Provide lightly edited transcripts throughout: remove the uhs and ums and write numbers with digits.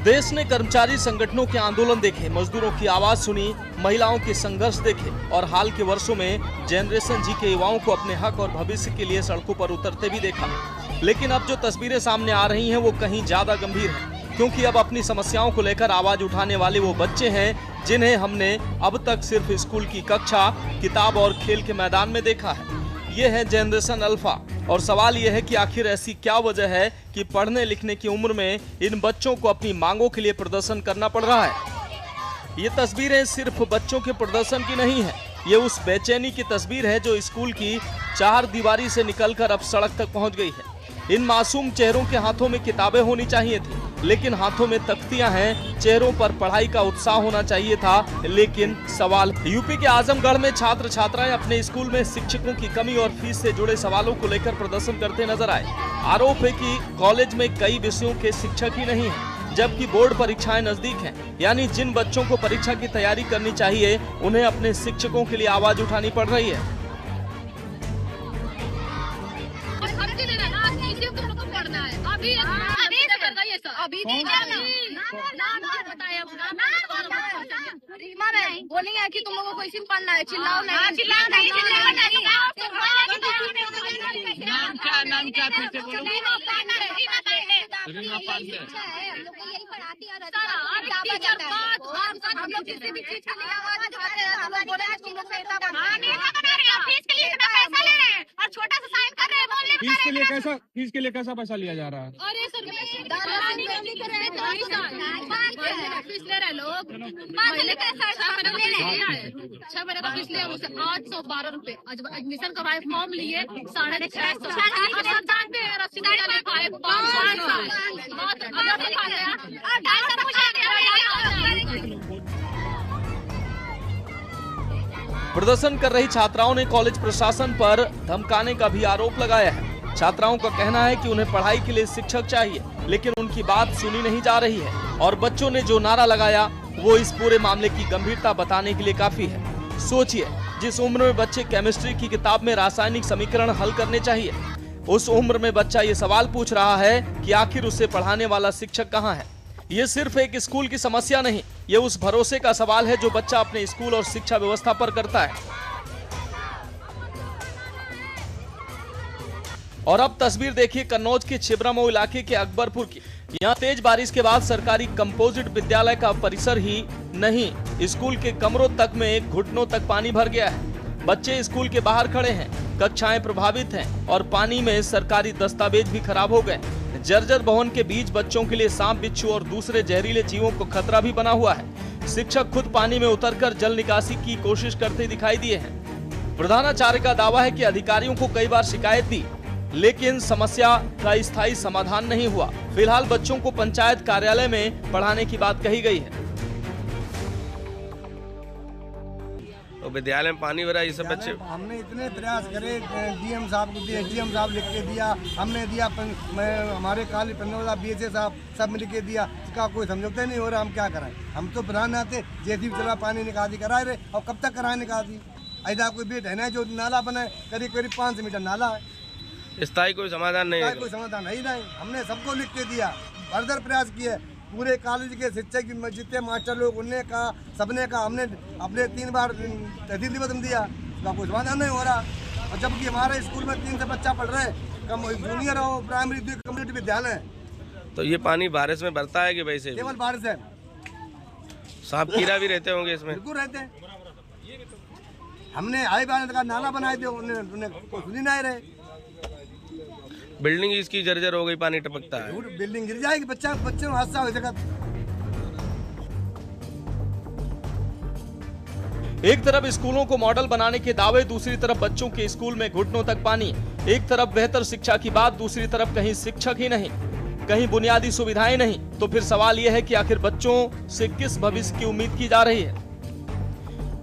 देश ने कर्मचारी संगठनों के आंदोलन देखे, मजदूरों की आवाज सुनी, महिलाओं के संघर्ष देखे और हाल के वर्षों में जनरेशन जी के युवाओं को अपने हक और भविष्य के लिए सड़कों पर उतरते भी देखा। लेकिन अब जो तस्वीरें सामने आ रही हैं वो कहीं ज्यादा गंभीर हैं, क्योंकि अब अपनी समस्याओं को लेकर आवाज उठाने वाले वो बच्चे हैं जिन्हें हमने अब तक सिर्फ स्कूल की कक्षा, किताब और खेल के मैदान में देखा है। ये है जनरेशन अल्फा और सवाल यह है कि आखिर ऐसी क्या वजह है कि पढ़ने लिखने की उम्र में इन बच्चों को अपनी मांगों के लिए प्रदर्शन करना पड़ रहा है। ये तस्वीरें सिर्फ बच्चों के प्रदर्शन की नहीं है, ये उस बेचैनी की तस्वीर है जो स्कूल की चार दीवारी से निकलकर अब सड़क तक पहुंच गई है। इन मासूम चेहरों के हाथों में किताबें होनी चाहिए थी, लेकिन हाथों में तख्तियां हैं। चेहरों पर पढ़ाई का उत्साह होना चाहिए था, लेकिन सवाल। यूपी के आजमगढ़ में छात्र छात्राएं अपने स्कूल में शिक्षकों की कमी और फीस से जुड़े सवालों को लेकर प्रदर्शन करते नजर आए। आरोप है कि कॉलेज में कई विषयों के शिक्षक ही नहीं हैं, जबकि बोर्ड परीक्षाएं नजदीक हैं। यानी जिन बच्चों को परीक्षा की तैयारी करनी चाहिए, उन्हें अपने शिक्षकों के लिए आवाज उठानी पड़ रही है। वो नहीं है कि तुम लोगों को इसी में पढ़ना है, चिल्लाओ नहीं, चिल्लाओ नहीं, नाम क्या फिर से बोलो। हम लोग किसी भी चीज के लिए आवाज उठाते हैं, हम लोग बोले हैं तुम लोग से इतना फीस के लिए इतना पैसा ले रहे हैं और छोटा सा साइन कर रहे हैं। फीस के लिए कैसा पैसा लिया जा रहा है? अरे सर फीस ले रहे लोग, 6 महीने का फीस लिया, उसे 812 रुपए। एडमिशन करवाए, फॉर्म लिए 650 प्रदर्शन कर रही छात्राओं ने कॉलेज प्रशासन पर धमकाने का भी आरोप लगाया है। छात्राओं का कहना है कि उन्हें पढ़ाई के लिए शिक्षक चाहिए, लेकिन उनकी बात सुनी नहीं जा रही है और बच्चों ने जो नारा लगाया वो इस पूरे मामले की गंभीरता बताने के लिए काफी है। सोचिए, जिस उम्र में बच्चे केमिस्ट्री की किताब में रासायनिक समीकरण हल करने चाहिए, उस उम्र में बच्चा ये सवाल पूछ रहा है कि आखिर उसे पढ़ाने वाला शिक्षक कहाँ है। ये सिर्फ एक स्कूल की समस्या नहीं, ये उस भरोसे का सवाल है जो बच्चा अपने स्कूल और शिक्षा व्यवस्था पर करता है। और अब तस्वीर देखिए कन्नौज के छिबरामऊ इलाके के अकबरपुर की। यहाँ तेज बारिश के बाद सरकारी कंपोजिट विद्यालय का परिसर ही नहीं, स्कूल के कमरों तक में घुटनों तक पानी भर गया है। बच्चे स्कूल के बाहर खड़े हैं, कक्षाएं प्रभावित हैं और पानी में सरकारी दस्तावेज भी खराब हो गए। जर्जर भवन के बीच बच्चों के लिए सांप, बिच्छू और दूसरे जहरीले जीवों को खतरा भी बना हुआ है। शिक्षक खुद पानी में उतरकर जल निकासी की कोशिश करते दिखाई दिए हैं। प्रधानाचार्य का दावा है कि अधिकारियों को कई बार शिकायत दी, लेकिन समस्या का स्थायी समाधान नहीं हुआ। फिलहाल बच्चों को पंचायत कार्यालय में पढ़ाने की बात कही गई है। तो विद्यालय में पानी भरा, ये सब बच्चे, हमने इतने प्रयास करे, डीएम साहब को दिए, डीएम साहब लिख के दिया, हमने दिया, हमारे काली पंडोला बीएसए साहब सब मिल के दिया, इसका कोई समझौता नहीं हो रहा। हम क्या कराएं? हम तो प्रधान आते जैसी भी चला पानी निकासी कराए रहे, और कब तक कराए निकासी? ऐसा कोई बेट है ना जो नाला बनाए, करीब 500 मीटर नाला है, स्थायी कोई समाधान नहीं है। कोई समाधान है ही नहीं। हमने सबको लिख के दिया, फर्दर प्रयास किए, पूरे कॉलेज के शिक्षक जितने मास्टर लोग, उनने कहा, सबने कहा, हमने अपने 3 बार तहसील दिवस में दिया, उसका कोई समाधान नहीं हो रहा। और जबकि हमारे स्कूल में 3 से बच्चा पढ़ रहे हैं, कम जूनियर और प्राइमरी कम्युनिटी विद्यालय है। तो ये पानी बारिश में भरता है कि वैसे? केवल बारिश है। सांप कीड़ा भी रहते होंगे इसमें? बिल्कुल रहते हैं। हमने आई बार का नाला बनाए थे, उन्हें कोई सुनी नहीं रहे। बिल्डिंग इसकी जर्जर हो गई, पानी टपकता है, बिल्डिंग गिर जाएगी, बच्चों में हादसा हो जाएगा। एक तरफ स्कूलों को मॉडल बनाने के दावे, दूसरी तरफ बच्चों के स्कूल में घुटनों तक पानी। एक तरफ बेहतर शिक्षा की बात, दूसरी तरफ कहीं शिक्षक ही नहीं, कहीं बुनियादी सुविधाएं नहीं। तो फिर सवाल यह है कि आखिर बच्चों से किस भविष्य की उम्मीद की जा रही है?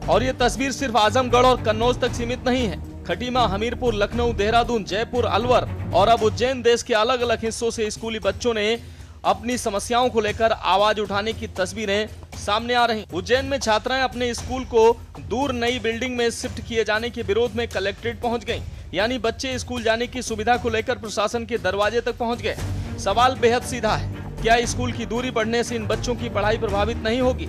और ये तस्वीर सिर्फ आजमगढ़ और कन्नौज तक सीमित नहीं है। खटीमा, हमीरपुर, लखनऊ, देहरादून, जयपुर, अलवर और अब उज्जैन, देश के अलग अलग हिस्सों से स्कूली बच्चों ने अपनी समस्याओं को लेकर आवाज उठाने की तस्वीरें सामने आ रही। उज्जैन में छात्राएं अपने स्कूल को दूर नई बिल्डिंग में शिफ्ट किए जाने के विरोध में कलेक्ट्रेट पहुंच गईं। यानी बच्चे स्कूल जाने की सुविधा को लेकर प्रशासन के दरवाजे तक पहुंच गए। सवाल बेहद सीधा है, क्या स्कूल की दूरी बढ़ने से इन बच्चों की पढ़ाई प्रभावित नहीं होगी?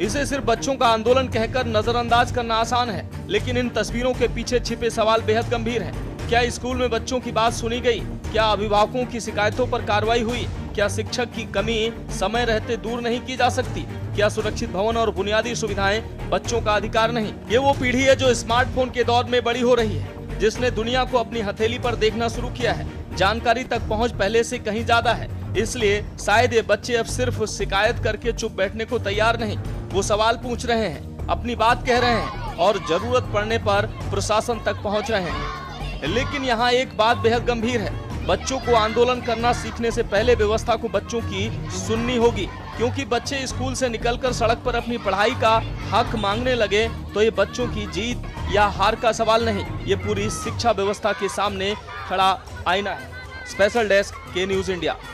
इसे सिर्फ बच्चों का आंदोलन कहकर नजरअंदाज करना आसान है, लेकिन इन तस्वीरों के पीछे छिपे सवाल बेहद गंभीर हैं। क्या स्कूल में बच्चों की बात सुनी गई? क्या अभिभावकों की शिकायतों पर कार्रवाई हुई? क्या शिक्षक की कमी समय रहते दूर नहीं की जा सकती? क्या सुरक्षित भवन और बुनियादी सुविधाएं बच्चों का अधिकार नहीं? ये वो पीढ़ी है जो स्मार्टफोन के दौर में बड़ी हो रही है, जिसने दुनिया को अपनी हथेली पर देखना शुरू किया है। जानकारी तक पहुंच पहले से कहीं ज्यादा है, इसलिए शायद ये बच्चे अब सिर्फ शिकायत करके चुप बैठने को तैयार नहीं, वो सवाल पूछ रहे हैं, अपनी बात कह रहे हैं और जरूरत पड़ने पर प्रशासन तक पहुंच रहे हैं। लेकिन यहाँ एक बात बेहद गंभीर है, बच्चों को आंदोलन करना सीखने से पहले व्यवस्था को बच्चों की सुननी होगी, क्योंकि बच्चे स्कूल से निकलकर सड़क पर अपनी पढ़ाई का हक मांगने लगे तो ये बच्चों की जीत या हार का सवाल नहीं, ये पूरी शिक्षा व्यवस्था के सामने खड़ा आईना है। स्पेशल डेस्क के न्यूज़ इंडिया।